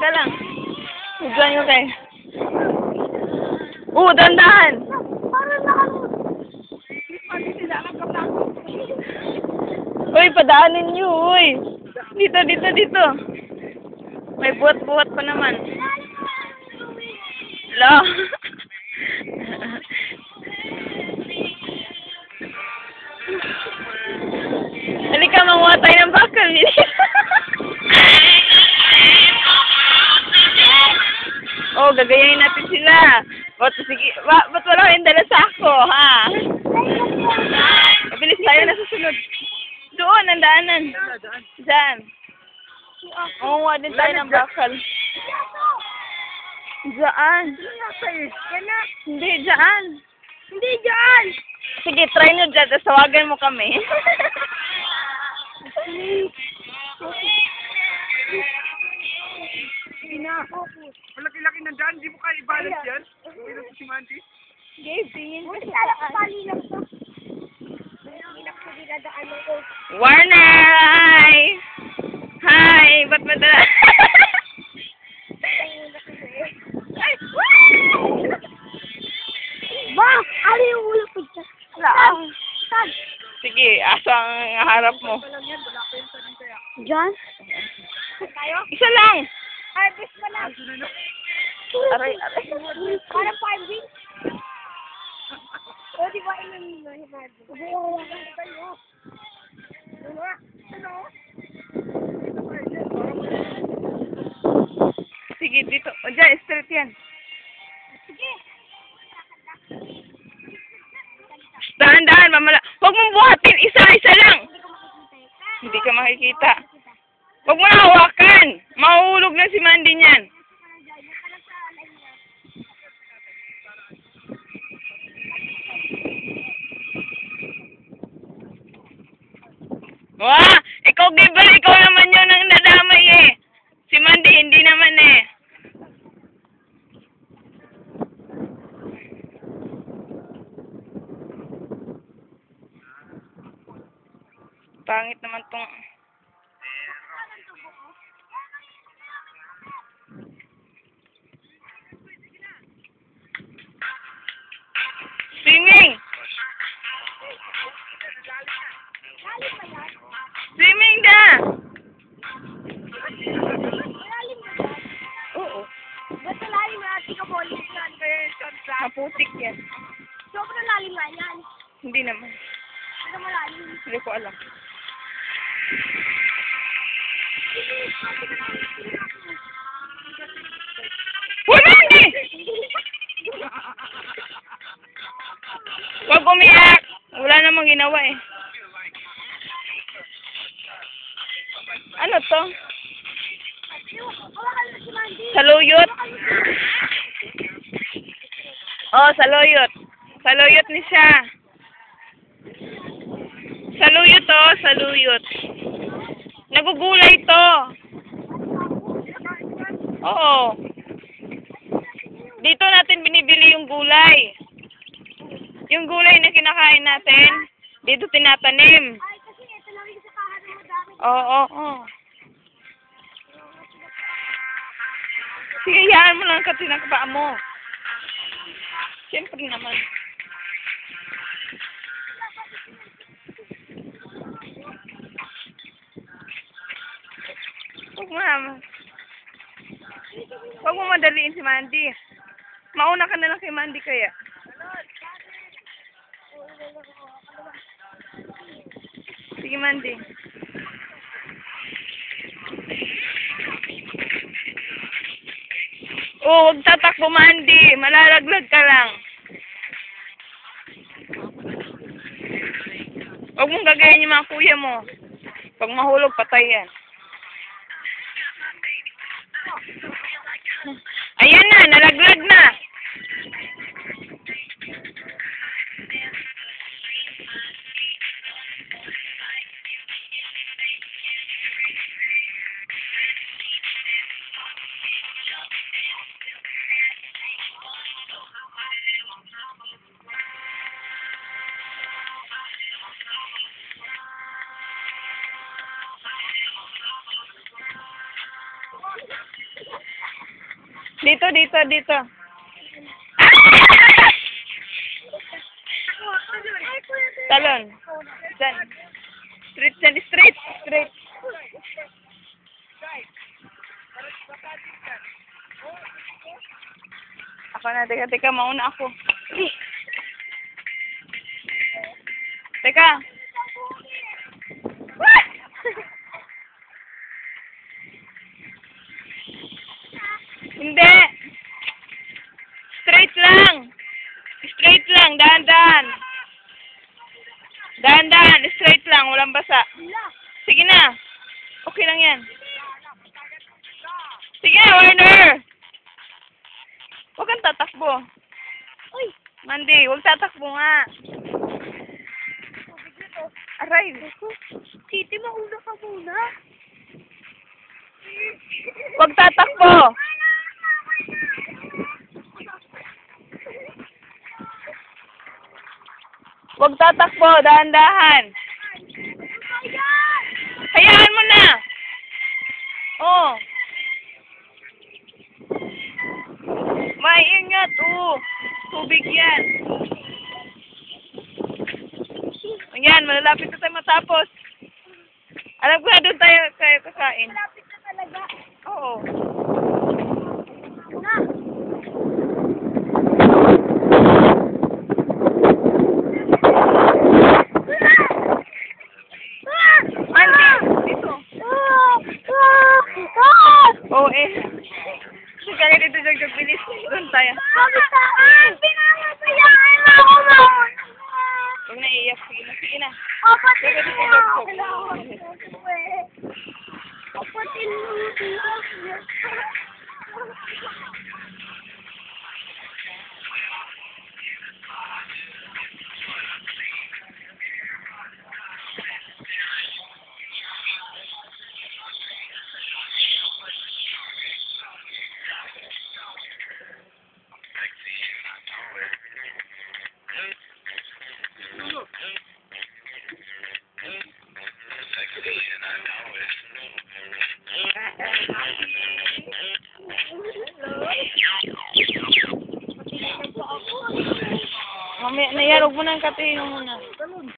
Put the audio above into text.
Teka lang. Diyan yung kay. Dandahan. Uy, padaanin niyo, uy. Dito, dito, dito. May buhat-buhat pa naman. Hello. Halika, manguha tayo ng bakal. Oh, gagayahin natin sila. Sige, ba't wala kayong dala sako, ha? Mabilis tayo na susunod. Doon, ang daanan. Diyan. Manguha din tayo ng bakal. Diyan. Hindi, diyan. Hindi, diyan. Sige, try nyo dyan. Tawagan mo kami. Malaki-laki na dyan. Hindi mo kaya i-balance yan? Ito si Mandy. Gabe, tingin ko lang to. Warner! Hi! Hi! Ba't madala? Ay! Ba! Ano yung ulo ko dyan? Saan? Sige, asang harap mo. Diyan? Tayo? Isa lang! Harvest pa lang. Aray, aray. Parang farming. O, di ba ilan yung harvest? Sige, dito. O, dyan, straight yan. Sige. Dahan-dahan, mamala. Huwag mong buhatin. Isa-isa lang. Hindi ka makikita. Huwag mo na hawakan. Mahuhulog na si Mandy niyan. Wah! Ikaw, Gabriel, ikaw naman yun ang nadamay eh. Si Mandy, hindi naman eh. Pangit naman tong... Swimming! Swimming na! Oo. Ba't lalim na ati ka boli yan? Maputik yan. Sobrang lalim nga yan. Hindi naman. Pero malalim. Hindi ko alam. Uy, Mandy! Huwag umiyak! Wala namang ginawa eh. Ano to? Saluyot? Oh, saluyot. Saluyot ni siya. Saluyot to, saluyot. Nagugulay to. Oo. Dito natin binibili yung gulay. Yung gulay na kinakain natin, dito tinatanim. Ay, kasi ito lang yung sa kahan mo dami. Oo, oo. Sige, hayaan mo lang kasi ng paa mo. Siyempre naman. Huwag mo madaliin si Mandy. Mauna ka na lang kay Mandy kaya. Sige, Mandy. Oh, huwag tatakbo, Mandy. Malalaglag ka lang. Huwag mong gagayan yung mga kuya mo. Pag mahulog, patay yan. Ayan na, nalaglag na. Dito, dito, dito. Talon. Diyan. Straight, dyan. Straight. Straight. Ako na, teka, teka. Mauna ako. Teka. Hindi. Straight lang. Straight lang. Dahan-dahan. Dahan-dahan. Straight lang. Walang basa. Sige na. Okay lang yan. Sige na, Warner. Huwag kang tatakbo. Uy! Mandy, huwag tatakbo nga. Aray. Titi, mauna ka muna. Huwag tatakbo. Huwag tatakbo. Dahan-dahan. Hayaan mo na. Oh. Maingat. Oh. Tubig yan. Ayan, malalapit na tayo matapos. Alam ko na doon tayo kakain. Malapit na talaga. Oo. Na. Mandy, dito. Oo eh. Kaya dito dyan, bilis. Doon tayo. Pinapasayaan mo ako mauna. Huwag na iiyak. Sige na, sige na. Kapatid Sige, mo. sige, Kapatid mo. Mamaya na yan. Huwag mo nang katihin muna.